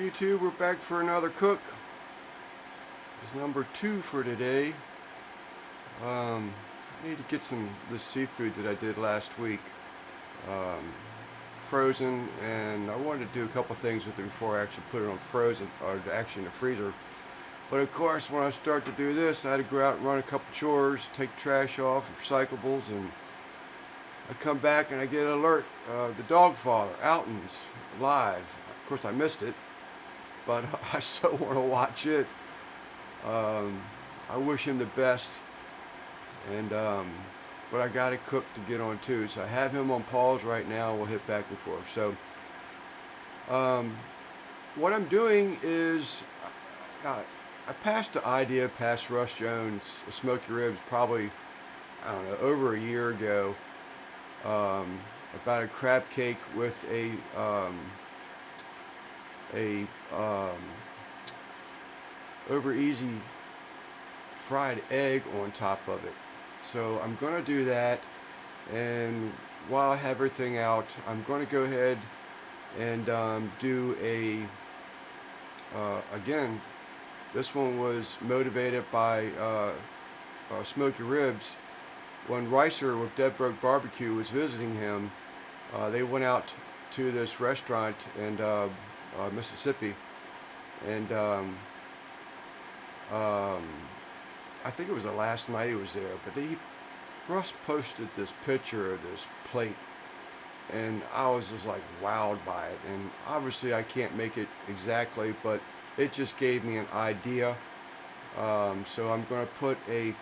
YouTube, we're back for another cook. It's number 2 for today. I need to get this seafood that I did last week frozen, and I wanted to do a couple things with it before I actually put it on frozen, or actually in the freezer. But of course, when I start to do this, I had to go out and run a couple chores, take trash off, recyclables, and I come back and I get an alert. The dog father, Alton's live. Of course, I missed it, but I so want to watch it. I wish him the best, and but I got to cook to get on too. So I have him on pause right now. We'll hit back and forth. So what I'm doing is I passed the idea past Russ Jones, the smoky ribs, probably, I don't know, over a year ago, about a crab cake with a over easy fried egg on top of it. So I'm going to do that, and while I have everything out, I'm going to go ahead and do again, this one was motivated by smoky ribs. When Ricer with Dead Broke Barbecue was visiting him, they went out to this restaurant in Mississippi, and I think it was the last night he was there, but Russ posted this picture of this plate, and I was just like wowed by it. And obviously I can't make it exactly, but it just gave me an idea. So I'm going to put I'm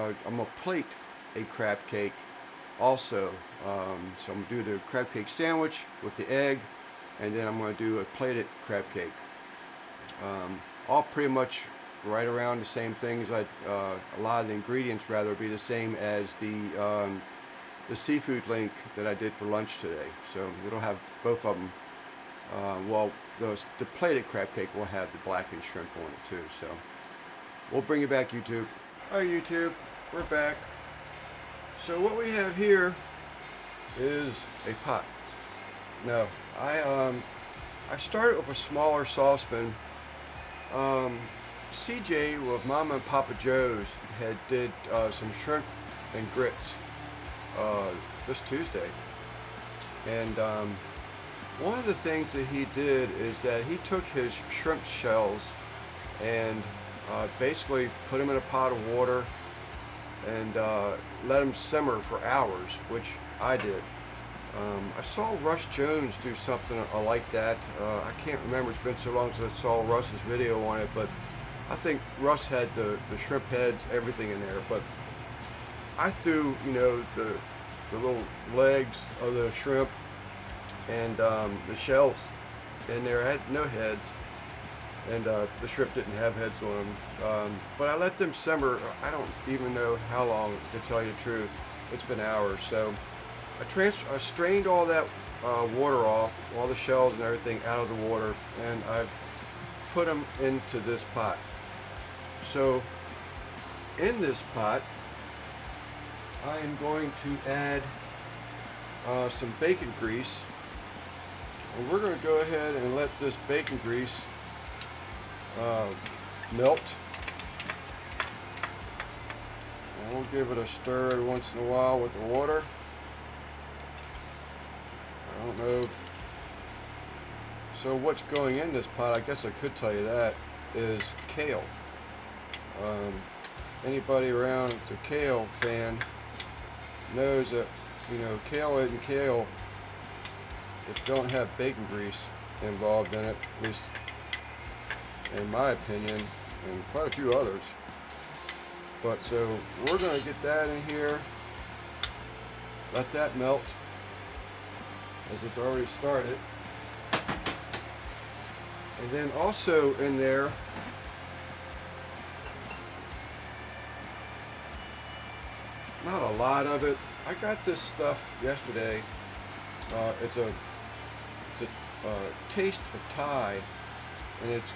going to plate a crab cake also. So I'm going to do the crab cake sandwich with the egg, and then I'm going to do a plated crab cake. All pretty much right around the same things. A lot of the ingredients rather be the same as the seafood link that I did for lunch today. So it'll have both of them. Well, the plated crab cake will have the blackened shrimp on it too. So we'll bring you back, YouTube. Hi YouTube, we're back. So what we have here is a pot. No, I started with a smaller saucepan. CJ with Mama and Papa Joe's did some shrimp and grits this Tuesday, and one of the things that he did is that he took his shrimp shells and basically put them in a pot of water and let them simmer for hours, which I did. I saw Russ Jones do something like that. I can't remember, it's been so long since I saw Russ's video on it, but I think Russ had the shrimp heads, everything in there. But I threw, the little legs of the shrimp and the shells in there. I had no heads, and the shrimp didn't have heads on them. But I let them simmer. I don't even know how long, to tell you the truth. It's been hours. So I strained all that water off, all the shells and everything out of the water, and I've put them into this pot. So in this pot, I am going to add some bacon grease, and we're going to go ahead and let this bacon grease melt. And we'll give it a stir every once in a while with the water. I don't know. So what's going in this pot, I guess I could tell you that, is kale. Anybody around that's a kale fan knows that, kale and kale, it don't have bacon grease involved in it, at least in my opinion, and quite a few others. But so we're going to get that in here, let that melt, as it's already started. And then also in there, not a lot of it. I got this stuff yesterday. It's a taste of Thai, and it's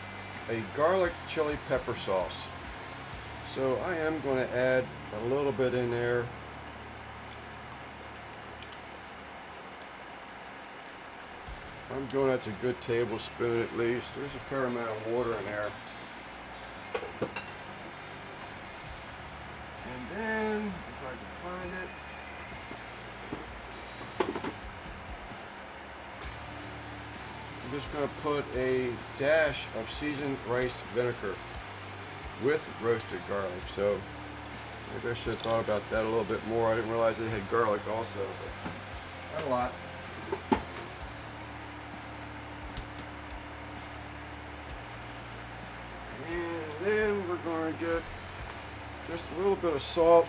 a garlic chili pepper sauce. So I am going to add a little bit in there. I'm going, that's a good tablespoon at least. There's a fair amount of water in there. And then, if I can find it, I'm just going to put a dash of seasoned rice vinegar with roasted garlic. So maybe I should have thought about that a little bit more. I didn't realize it had garlic also, but not a lot. And then we're going to get just a little bit of salt.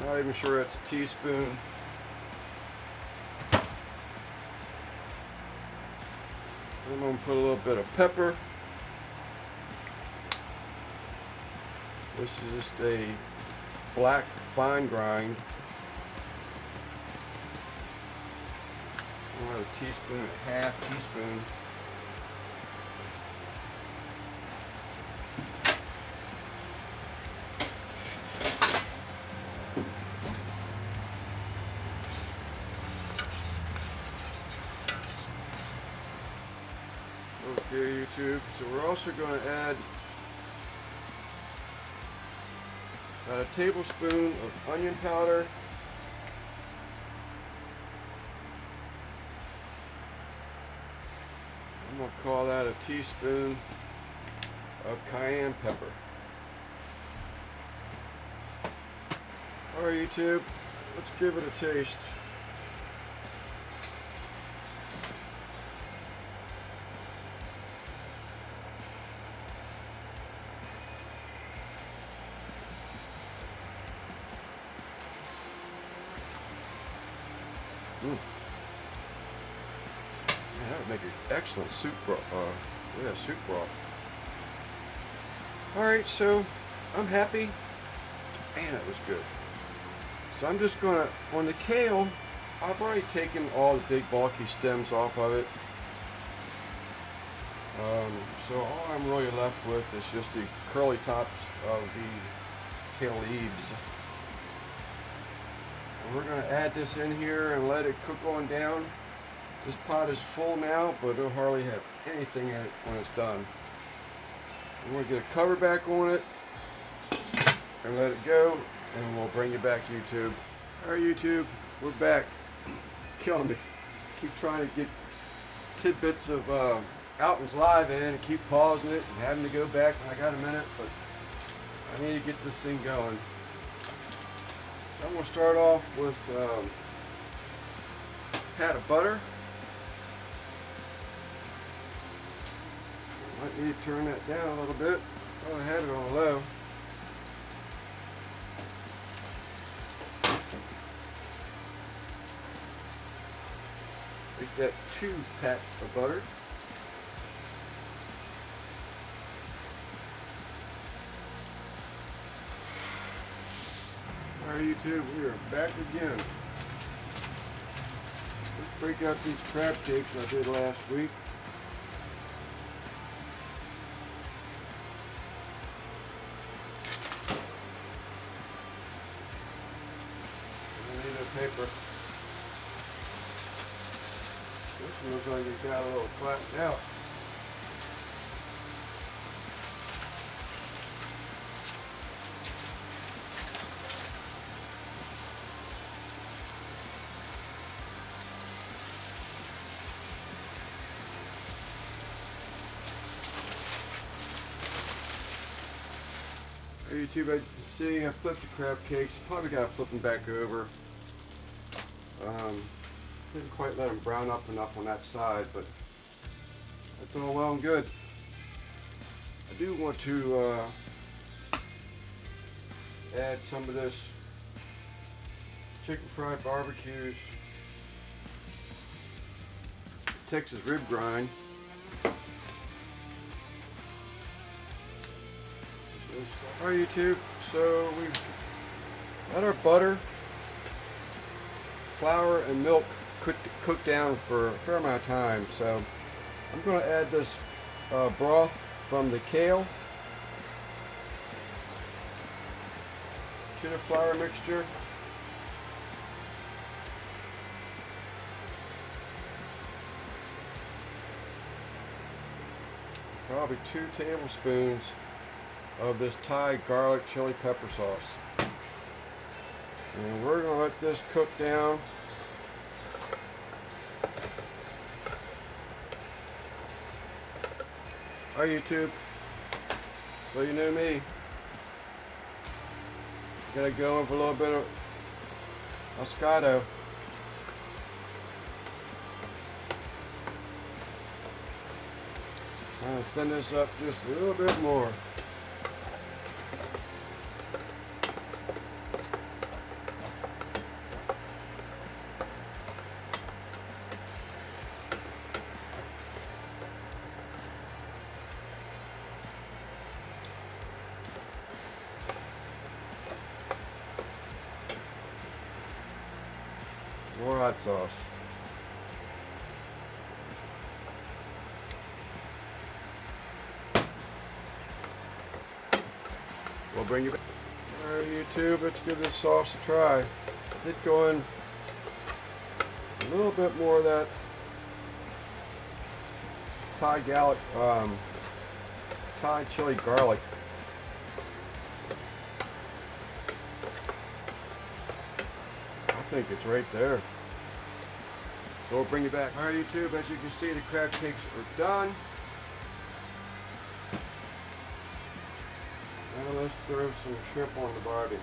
I'm not even sure that's a teaspoon. I'm going to put a little bit of pepper. This is just a black fine grind. About a teaspoon, a half teaspoon. Okay, YouTube. So we're also going to add about a tablespoon of onion powder. I'm going to call that a teaspoon of cayenne pepper. Alright, YouTube, let's give it a taste. That would make an excellent soup broth. Soup broth. Alright, so I'm happy. Man, that was good. So I'm just gonna, on the kale, I've already taken all the big bulky stems off of it. So all I'm really left with is just the curly tops of the kale leaves. And we're going to add this in here and let it cook on down. This pot is full now, but it'll hardly have anything in it when it's done. I'm going to get a cover back on it and let it go, and we'll bring you back, YouTube. Alright, YouTube, we're back. Killing me. Keep trying to get tidbits of Alton's Live in and keep pausing it and having to go back when I got a minute, but I need to get this thing going. So I'm going to start off with a pat of butter. Might need to turn that down a little bit. Oh, I had it on low. Make that 2 pats of butter. Alright, YouTube, we are back again. Let's break out these crab cakes I did last week. I need a paper. This one looks like it got a little flattened out. Hey YouTube, as you can see, I flipped the crab cakes. Probably got to flip them back over. Didn't quite let them brown up enough on that side, but that's all well and good. I do want to add some of this chicken fried barbecues Texas rib grind. Alright, YouTube, so we've let our butter, flour, and milk cook down for a fair amount of time. So I'm going to add this broth from the kale to the flour mixture. probably 2 tablespoons of this Thai garlic chili pepper sauce. And we're going to let this cook down. Hi YouTube. So you know me. Gonna go in for a little bit of Moscato. I'm gonna thin this up just a little bit more. More hot sauce. We'll bring you back. Alright YouTube, let's give this sauce a try. Did go in a little bit more of that Thai chili garlic. I think it's right there. So we'll bring you back. Alright YouTube, as you can see the crab cakes are done. Now let's throw some shrimp on the barbie.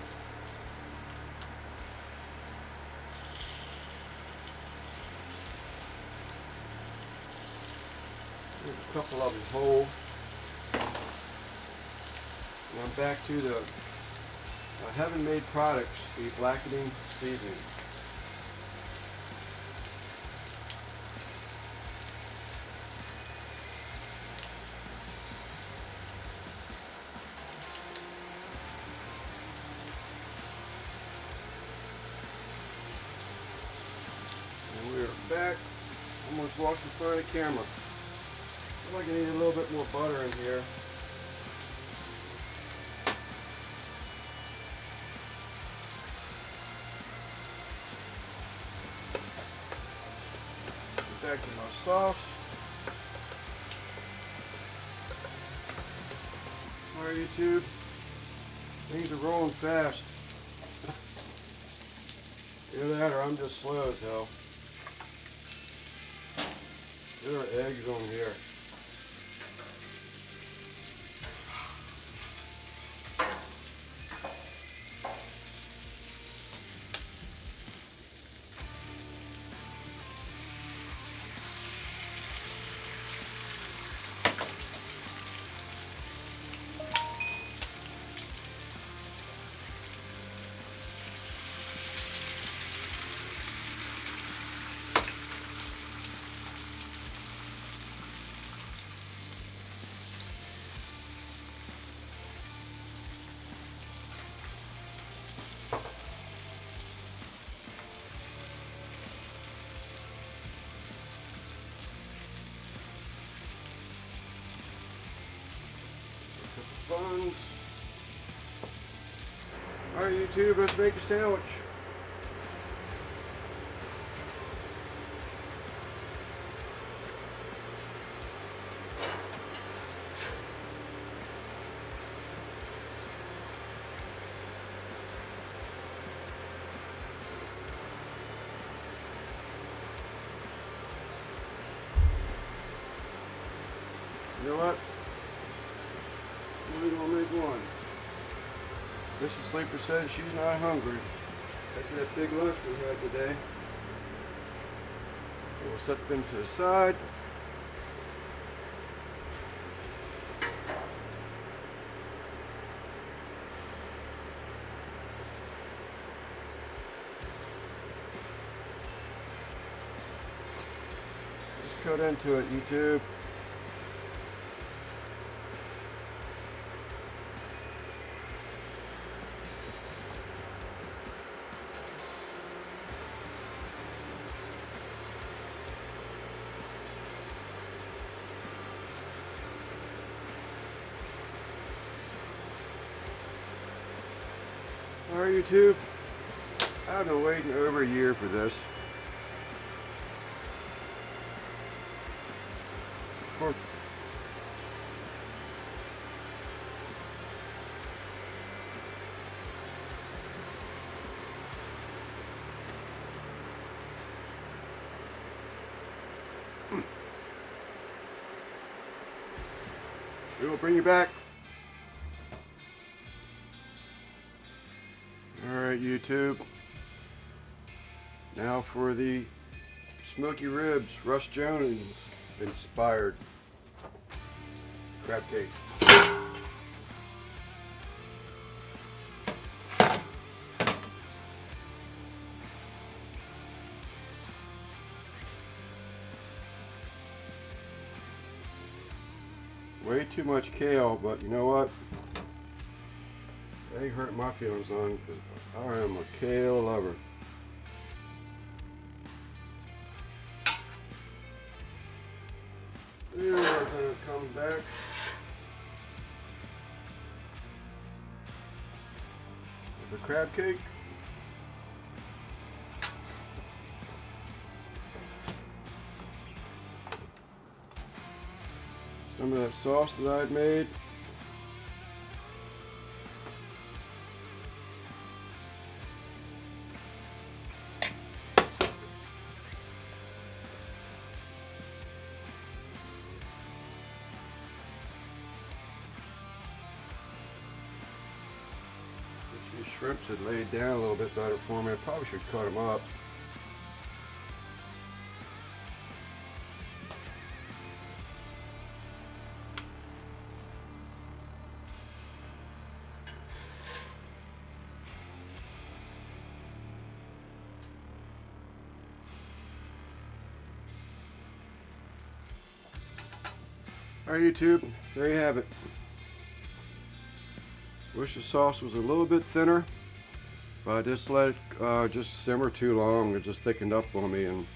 There's a couple of them whole. Now back to the heaven-made products, the blackening seasoning. And we're back. Almost walked in front of the camera. I feel like I need a little bit more butter in here. Back to my sauce. Alright YouTube, things are rolling fast. Either that or I'm just slow as hell. There are eggs on here. Buns. Alright YouTube, let's make a sandwich. You know what? We're gonna make one. Mrs. Sleeper says she's not hungry after that big lunch we had today. So we'll set them to the side. Just cut into it, YouTube. Alright YouTube, I've been waiting over a year for this. We will bring you back. Alright, YouTube. Now for the smoky ribs, Russ Jones inspired crab cake. Way too much kale, but you know what? They hurt my feelings on because I am a kale lover. Then we're going to come back with the crab cake. Some of that sauce that I'd made. These shrimps had laid down a little bit better for me. I probably should cut them up. Alright, YouTube, there you have it. Wish the sauce was a little bit thinner, but I just let it just simmer too long. It just thickened up on me, and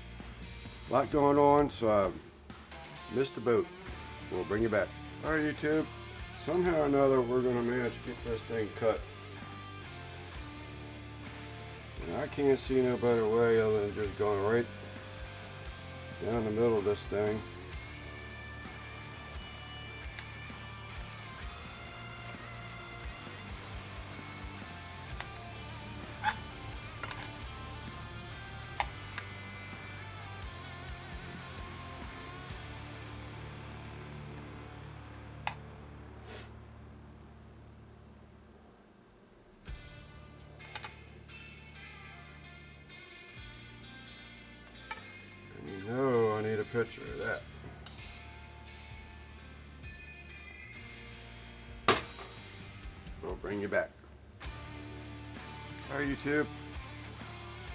a lot going on, so I missed the boat. We'll bring you back. Alright, YouTube, somehow or another we're going to manage to get this thing cut. And I can't see no better way other than just going right down the middle of this thing. No, I need a picture of that. We'll bring you back. Alright, YouTube.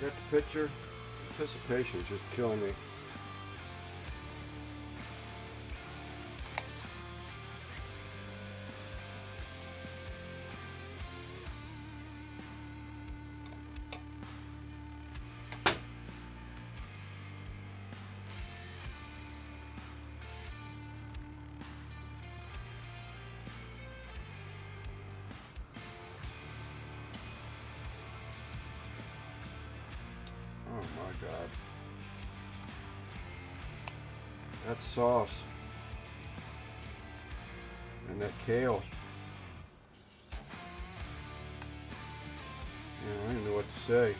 Got the picture. Anticipation is just killing me. Oh my God. That sauce and that kale. I don't even know what to say.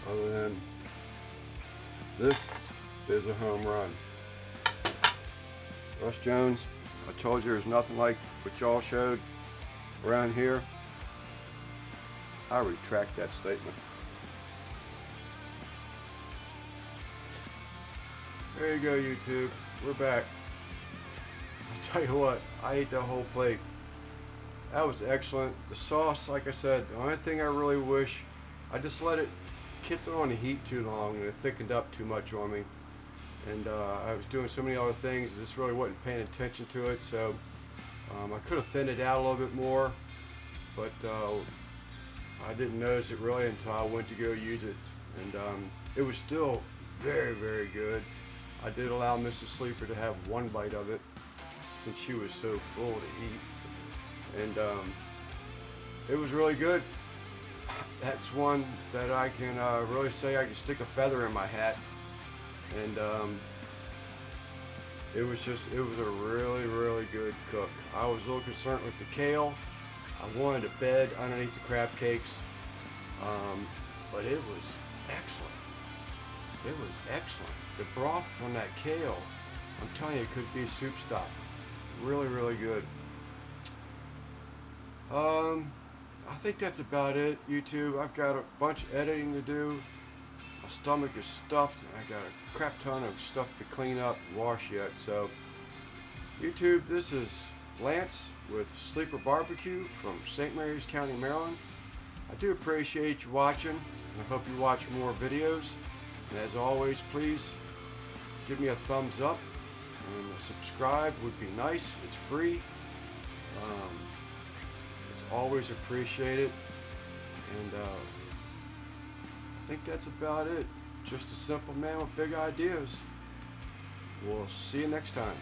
Other than this is a home run. Russ Jones, I told you there's nothing like what y'all showed around here. I retract that statement. There you go, YouTube. We're back. I'll tell you what, I ate the whole plate. That was excellent. The sauce, like I said, the only thing I really wish, I just let it kept it on the heat too long and it thickened up too much on me. And I was doing so many other things, I just really wasn't paying attention to it. So I could have thinned it out a little bit more, but I didn't notice it really until I went to go use it. And it was still very, very good. I did allow Mrs. Sleeper to have one bite of it since she was so full to eat. And it was really good. That's one that I can really say I can stick a feather in my hat. And it was a really, really good cook. I was a little concerned with the kale. I wanted a bed underneath the crab cakes, but it was excellent. It was excellent. The broth on that kale I'm telling you, it could be soup stock. Really, really good. I think that's about it, YouTube. I've got a bunch of editing to do. My stomach is stuffed, and I got a crap ton of stuff to clean up and wash yet. So, YouTube, this is Lance with sleeperbbq from St. Mary's County, Maryland. I do appreciate you watching, and I hope you watch more videos. And as always, please give me a thumbs up, and subscribe would be nice. It's free. It's always appreciated. And I think that's about it. Just a simple man with big ideas. We'll see you next time.